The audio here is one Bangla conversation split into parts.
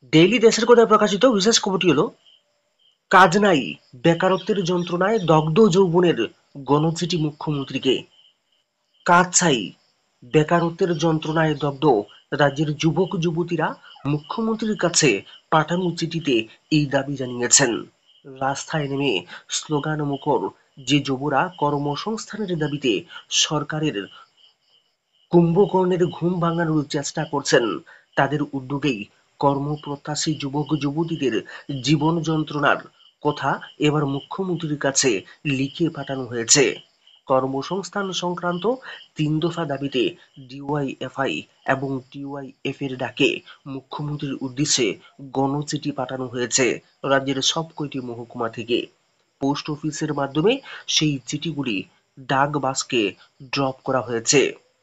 ডেইলি দেশের কোথায় প্রকাশিত বিশেষ খবরটি হলো, কাজ নাই, বেকারত্বের যন্ত্রণায় দগ্ধ যৌবনের গণচিঠি মুখ্যমন্ত্রীকে। কাজ চাই, বেকারত্বের যন্ত্রণায় দগ্ধ রাজ্যের যুবক যুবতীরা মুখ্যমন্ত্রীর কাছে পাঠানো চিঠিতে এই দাবি জানিয়েছেন। রাস্তায় নেমে স্লোগান মুখর যে যুবরা কর্মসংস্থানের দাবিতে সরকারের কুম্ভকর্ণের ঘুম ভাঙানোর চেষ্টা করছেন, তাদের উদ্যোগেই কর্মপ্রত্যাশী যুবক যুবতীদের জীবন যন্ত্রণার কথা এবার মুখ্যমন্ত্রীর কাছে লিখে পাঠানো হয়েছে। কর্মসংস্থান সংক্রান্ত ৩ দফা দাবিতে ডিওয়াইএফআই এবং টিওয়াইএফ এর ডাকে মুখ্যমন্ত্রীর উদ্দেশ্যে গণচিঠি পাঠানো হয়েছে রাজ্যের সব কয়টি মহকুমা থেকে। পোস্ট অফিসের মাধ্যমে সেই চিঠিগুলি ডাক বাক্সে ড্রপ করা হয়েছে।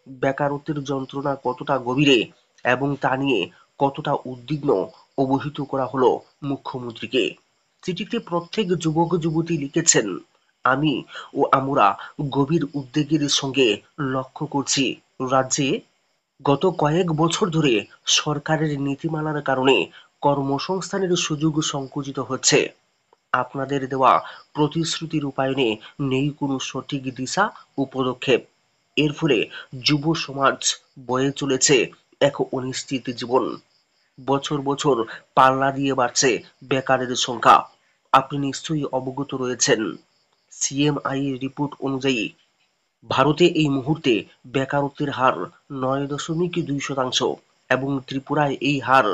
বেকারত্বের যন্ত্রণা কতটা গভীরে এবং তা নিয়ে কতটা উদ্বিগ্ন অবহিত করা হলো মুখ্যমন্ত্রীকে। চিঠিতে প্রত্যেক যুবক যুবতী লিখেছেন, আমি ও আমরা গভীর উদ্বেগের সঙ্গে লক্ষ্য করছি রাজ্যে গত কয়েক বছর ধরে সরকারের নীতিমালার কারণে কর্মসংস্থানের সুযোগ সংকুচিত হচ্ছে। আপনাদের দেওয়া প্রতিশ্রুতি রূপায়ণে নেই কোনো সঠিক দিশা ও পদক্ষেপ। এর ফলে যুব সমাজ বয়ে চলেছে এক অনিশ্চিত জীবন। বছর বছর পাল্লা দিয়ে বাড়ছে বেকারের সংখ্যা। আপনি নিশ্চয়ই অবগত রয়েছেন, সিএমআই এর রিপোর্ট অনুযায়ী ভারতে এই মুহূর্তে বেকারত্বের হার ৯.২% এবং ত্রিপুরায় এই হার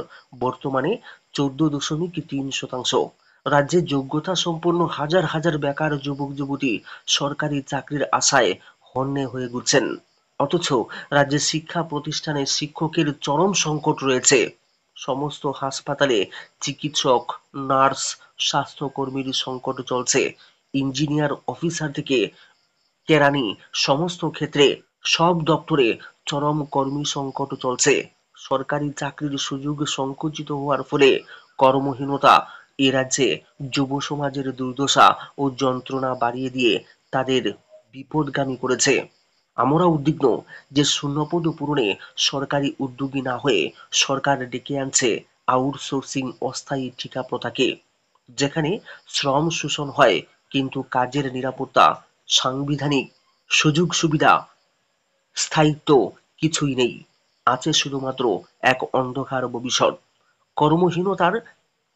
বর্তমানে ১৪.৩%। রাজ্যে যোগ্যতা সম্পন্ন হাজার হাজার বেকার যুবক যুবতী সরকারি চাকরির আশায় হন্যে হয়ে ঘুরছেন। অথচ রাজ্যের শিক্ষা প্রতিষ্ঠানে শিক্ষকের চরম সংকট রয়েছে। সমস্ত হাসপাতালে চিকিৎসক, নার্স, স্বাস্থ্যকর্মীর সংকট চলছে। ইঞ্জিনিয়ার অফিসার থেকে কেরানি সমস্ত ক্ষেত্রে সব দপ্তরে চরম কর্মী সংকট চলছে। সরকারি চাকরির সুযোগ সংকুচিত হওয়ার ফলে কর্মহীনতা এ রাজ্যে যুব সমাজের দুর্দশা ও যন্ত্রণা বাড়িয়ে দিয়ে তাদের বিপদগামী করেছে। আমরা উদ্বিগ্ন যে শূন্যপদ পূরণে সরকারি উদ্যোগী না হয়ে সরকার ডেকে আনছে আউটসোর্সিং অস্থায়ী ঠিকা প্রথাকে, যেখানে শ্রম শোষণ হয় কিন্তু কাজের নিরাপত্তা, সাংবিধানিক সুযোগ সুবিধা, স্থায়িত্ব কিছুই নেই। আছে শুধুমাত্র এক অন্ধকার ভবিষ্যৎ। কর্মহীনতার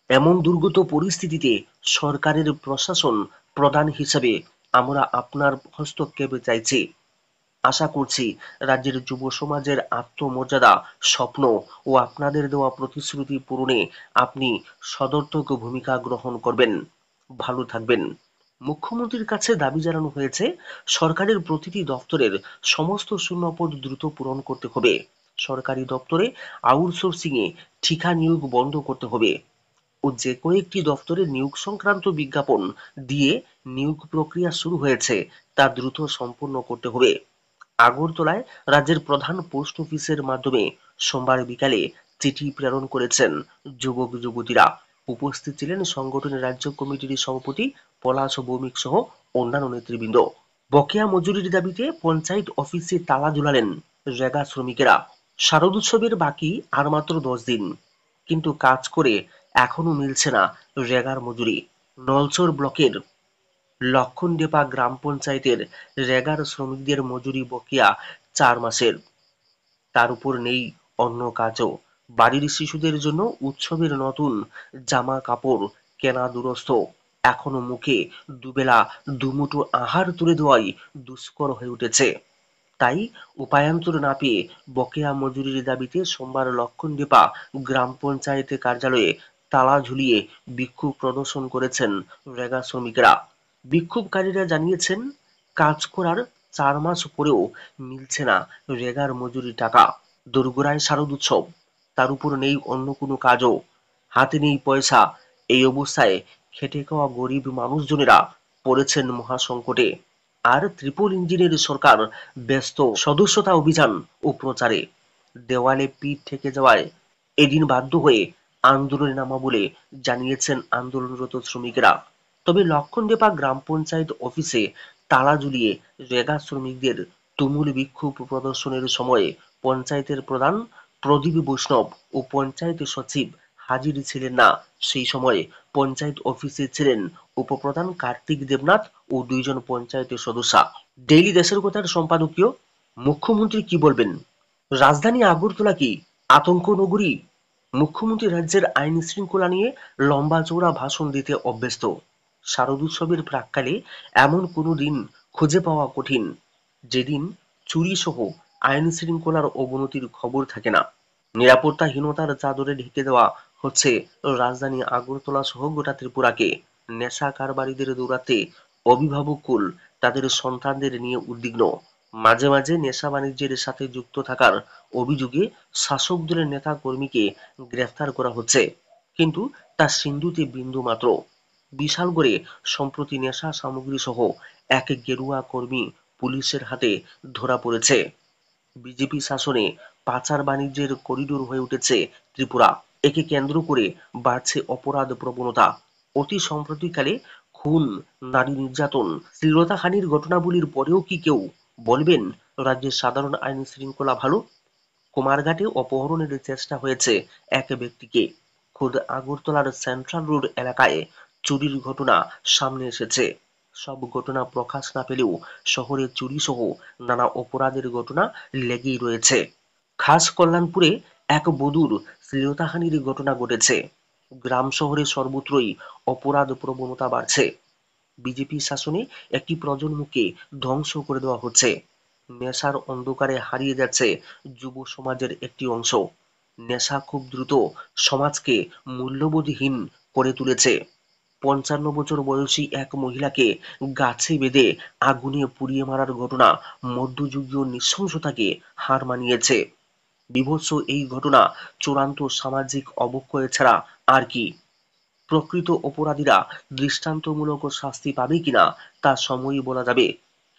এমন দুর্গত পরিস্থিতিতে সরকারের প্রশাসন প্রধান হিসেবে আমরা আপনার হস্তক্ষেপ চাইছি। আশা করছি রাজ্যের যুব সমাজের আত্মমর্যাদা, স্বপ্ন ও আপনাদের দেওয়া প্রতিশ্রুতি পূরণে আপনি সদর্থক ভূমিকা গ্রহণ করবেন। ভালো থাকবেন। মুখ্যমন্ত্রীর কাছে দাবি জানানো হয়েছে, সরকারের প্রতিটি দপ্তরের সমস্ত শূন্যপদ দ্রুত পূরণ করতে হবে। সরকারি দপ্তরে আউটসোর্সিং এ ঠিকা নিয়োগ বন্ধ করতে হবে ও যে কয়েকটি দফতরে নিয়োগ সংক্রান্ত বিজ্ঞাপন দিয়ে নিয়োগ প্রক্রিয়া শুরু হয়েছে তা দ্রুত সম্পন্ন করতে হবে। আগরতলায় রাজ্যের প্রধান পোস্ট অফিসের মাধ্যমে সোমবার বিকালে চিঠি প্রেরণ করেছেন যুবক যুবতীরা। উপস্থিত ছিলেন সংগঠনের রাজ্য কমিটির সভাপতি পলাশ ভৌমিক সহ অন্যান্য নেতৃবৃন্দ। বকেয়া মজুরির দাবিতে পঞ্চায়েত অফিসে তালা ঝুলালেন রেগা শ্রমিকেরা। শারদোৎসবের বাকি আর মাত্র 10 দিন, কিন্তু কাজ করে এখনো মিলছে না রেগার মজুরি। নলছড় ব্লকের লক্ষণডেপা গ্রাম পঞ্চায়েতের রেগার শ্রমিকদের মজুরি বকেয়া 4 মাসের। তার উপর নেই অন্য কাজও। বাড়ির শিশুদের জন্য উৎসবের নতুন জামা কাপড় কেনা দুরস্থ। এখনো মুখে দুবেলা দুমুঠো আহার তুলে দেওয়াই দুষ্কর হয়ে উঠেছে। তাই উপায়ান্তর না পেয়ে বকেয়া মজুরির দাবিতে সোমবার লক্ষণডেপা গ্রাম পঞ্চায়েত কার্যালয়ে তালা ঝুলিয়ে বিক্ষোভ প্রদর্শন করেছেন রেগা শ্রমিকেরা। বিক্ষোভকারীরা জানিয়েছেন, কাজ করার 4 মাস পরেও মিলছে না রেগার মজুরি টাকা। দোরগোড়ায় শারদোৎসব, তার উপর নেই অন্য কোনো কাজও, হাতে নেই পয়সা। এই অবস্থায় খেটে খাওয়া গরিব মানুষজনেরা পড়েছেন মহাসংকটে। আর ট্রিপল ইঞ্জিনের সরকার ব্যস্ত সদস্যতা অভিযান ও প্রচারে। দেওয়ালে পিঠ ঠেকে যাওয়ায় এদিন বাধ্য হয়ে আন্দোলনে নামা বলে জানিয়েছেন আন্দোলনরত শ্রমিকেরা। তবে লক্ষণডেপা গ্রাম পঞ্চায়েত অফিসে তালা ঝুলিয়ে রেগা শ্রমিকদের তুমুল বিক্ষোভ প্রদর্শনের সময়ে পঞ্চায়েতের প্রধান প্রদীপ বৈষ্ণব ও পঞ্চায়েত সচিব হাজির ছিলেন না। সেই সময় পঞ্চায়েত অফিসে ছিলেন উপপ্রধান কার্তিক দেবনাথ ও 2 জন পঞ্চায়েতের সদস্য। ডেইলি দেশের কথার সম্পাদকীয়, মুখ্যমন্ত্রী কি বলবেন? রাজধানী আগরতলা কি আতঙ্ক নগরী? মুখ্যমন্ত্রী রাজ্যের আইন শৃঙ্খলা নিয়ে লম্বা চৌড়া ভাষণ দিতে অভ্যস্ত। শারদোৎসবের প্রাক্কালে এমন কোনো দিন খুঁজে পাওয়া কঠিন যেদিন চুরি সহ আইন শৃঙ্খলার অবনতির খবর থাকে না। নিরাপত্তাহীনতার চাদরে ঢেকে দেওয়া হচ্ছে রাজধানী আগরতলা সহ গোটা ত্রিপুরাকে। নেশা কারবারিদের দৌরাত্মে অভিভাবককুল তাদের সন্তানদের নিয়ে উদ্বিগ্ন। মাঝে মাঝে নেশা বাণিজ্যের সাথে যুক্ত থাকার অভিযোগে শাসক দলের নেতা কর্মীকে গ্রেফতার করা হচ্ছে, কিন্তু তা সিন্ধুতে বিন্দু মাত্র। বিশালগড়ে সম্প্রতি নেশা সামগ্রী সহ এক গেরুয়া কর্মী পুলিশের হাতে ধরা পড়েছে। বিজেপি শাসনে পাচার বাণিজ্যের করিডোর হয়ে উঠেছে ত্রিপুরা। একে কেন্দ্র করে বাড়ছে অপরাধ প্রবণতা। অতি সম্প্রতিকালে খুন, নারী নির্যাতন, শ্লীলতাহানির ঘটনাবলীর পরেও কি কেউ বলবেন রাজ্যের সাধারণ আইন শৃঙ্খলা ভালো? কুমারঘাটে অপহরণের চেষ্টা হয়েছে এক ব্যক্তিকে। খোদ আগরতলার সেন্ট্রাল রোড এলাকায় চুরির ঘটনা সামনে এসেছে। সব ঘটনা প্রকাশ না পেলেও শহরে চুরি সহ নানা অপরাধের ঘটনা লেগেই রয়েছে। খাস কল্যাণপুরে এক বধূর শ্লীলতাহানির ঘটনা ঘটেছে। গ্রাম শহরে সর্বত্রই অপরাধ প্রবণতা বাড়ছে। বিজেপি শাসনে একটি প্রজন্মকে ধ্বংস করে দেওয়া হচ্ছে। নেশার অন্ধকারে হারিয়ে যাচ্ছে যুব সমাজের একটি অংশ। নেশা খুব দ্রুত সমাজকে মূল্যবোধহীন করে তুলেছে। ৫৫ বয়সী এক মহিলাকে গাছে বেঁধে আগুনে পুড়িয়ে মারার ঘটনা মধ্যযুগীয় নৃশংসতাকে হার মানিয়েছে। বীভৎস এই ঘটনা চূড়ান্ত সামাজিক অবক্ষয় ছাড়া আর কি? প্রকৃত অপরাধীরা দৃষ্টান্তমূলক শাস্তি পাবে কিনা তা সময়ই বলা যাবে,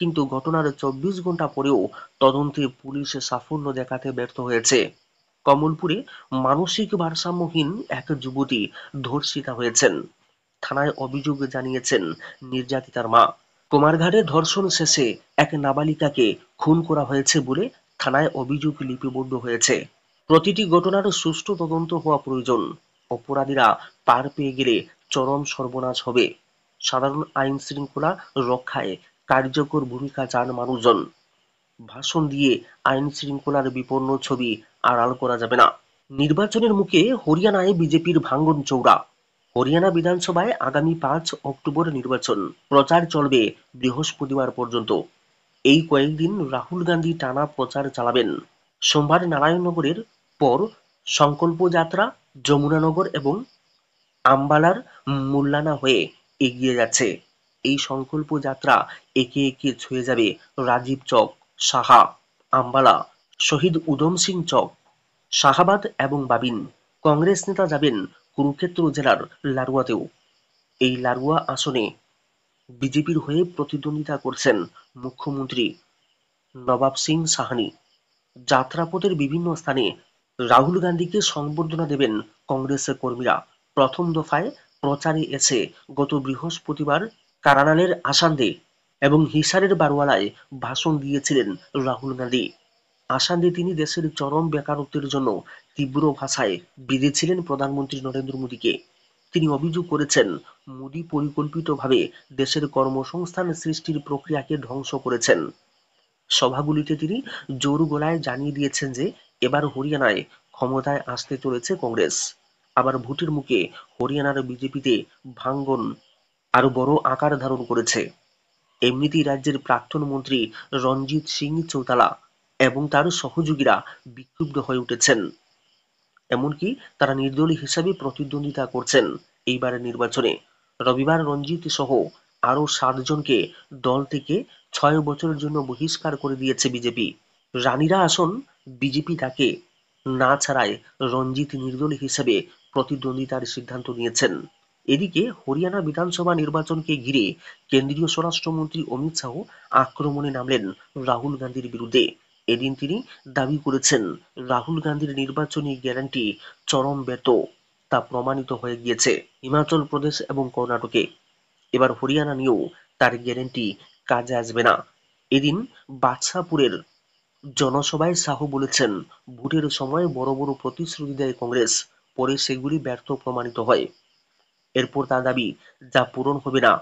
কিন্তু ঘটনার ২৪ ঘন্টা পরেও তদন্তে পুলিশ সাফল্য দেখাতে ব্যর্থ হয়েছে। কমলপুরে মানসিক ভারসাম্যহীন এক যুবতী ধর্ষিতা হয়েছেন। থানায় অভিযোগ জানিয়েছেন নির্যাতিতার মা। কুমারঘাটে ধর্ষণ শেষে এক নাবালিকাকে খুন করা হয়েছে বলে থানায় অভিযোগ লিপিবদ্ধ হয়েছে। প্রতিটি ঘটনার সুষ্ঠু তদন্ত হওয়া প্রয়োজন। অপরাধীরা পার পেয়ে গেলে চরম সর্বনাশ হবে। সাধারণ আইন শৃঙ্খলা রক্ষায় কার্যকর ভূমিকা চান মানুষজন। ভাষণ দিয়ে আইন শৃঙ্খলার বিপন্ন ছবি আড়াল করা যাবে না। নির্বাচনের মুখে হরিয়ানায় বিজেপির ভাঙন চৌড়া। হরিয়ানা বিধানসভায় আগামী ৫ অক্টোবর নির্বাচন। প্রচার চলবে বৃহস্পতিবার পর্যন্ত। এই কয়েকদিন রাহুল গান্ধী টানা প্রচার চালাবেন। সোমবার নারায়ণনগরের পর সংকল্প যাত্রা যমুনানগর এবং আম্বালার মুল্লানা হয়ে এগিয়ে যাচ্ছে। এই সংকল্প যাত্রা একে একে ছুঁয়ে যাবে রাজীব চক, সাহা, আম্বালা, শহীদ উধম সিং চক, শাহাবাদ এবং বাবিন। কংগ্রেস নেতা যাবেন কুরুক্ষেত্র জেলার লারুয়াতেও। এই লারুয়া আসনে বিজেপির হয়ে প্রতিদ্বন্দ্বিতা করছেন মুখ্যমন্ত্রী নবাব সিং সাহানি। যাত্রাপথের বিভিন্ন স্থানে রাহুল গান্ধীকে সংবর্ধনা দেবেন কংগ্রেসের কর্মীরা। প্রথম দফায় প্রচারে এসে গত বৃহস্পতিবার কারানালের আসান্দে এবং হিসারের বারওয়ালায় ভাষণ দিয়েছিলেন রাহুল গান্ধী। আসান্দে তিনি দেশের চরম বেকারত্বের জন্য তীব্র ভাষায় বিঁধেছিলেন প্রধানমন্ত্রী নরেন্দ্র মোদীকে। তিনি অভিযোগ করেছেন, মোদী পরিকল্পিতভাবে দেশের কর্মসংস্থান সৃষ্টির প্রক্রিয়াকে ধ্বংস করেছেন। সভাগুলিতে তিনি জোর গলায় জানিয়ে দিয়েছেন যে এবার হরিয়ানায় ক্ষমতায় আসতে চলেছে কংগ্রেস। আবার ভোটের মুখে হরিয়ানার বিজেপিতে ভাঙ্গন আরো বড় আকার ধারণ করেছে। এমনিতেই রাজ্যের প্রাক্তন মন্ত্রী রঞ্জিত সিং চৌতালা এবং তার সহযোগীরা বিক্ষুব্ধ হয়ে উঠেছেন। এমনকি তারা নির্দলীয় হিসাবে প্রতিদ্বন্দ্বিতা করছেন এইবারের নির্বাচনে। রবিবার রঞ্জিত সহ আরো ৭ জনকে দল থেকে ৬ বছরের জন্য বহিষ্কার করে দিয়েছে বিজেপি। রানীরা আসন বিজেপি তাকে না ছাড়ায় রঞ্জিত নির্দলীয় হিসেবে প্রতিদ্বন্দ্বিতার সিদ্ধান্ত নিয়েছেন। এদিকে হরিয়ানা বিধানসভা নির্বাচনকে ঘিরে কেন্দ্রীয় স্বরাষ্ট্রমন্ত্রী অমিত শাহ আক্রমণে নামলেন রাহুল গান্ধীর বিরুদ্ধে। এদিন তিনি দাবি করেছেন, রাহুল গান্ধীর নির্বাচনী গ্যারান্টি চরম ব্যর্থ। তা প্রমাণিত হয়ে গিয়েছে হিমাচল প্রদেশ এবং কর্ণাটকে। এবার হরিয়ানা নিয়েও তার গ্যারান্টি কাজে আসবে না। এদিন বাদশাপুরের জনসভায় শাহ বলেছেন, ভোটের সময় বড় বড় প্রতিশ্রুতি দেয় কংগ্রেস, পরে সেগুলি ব্যর্থ প্রমাণিত হয়। এরপর তার দাবি, যা পূরণ হবে না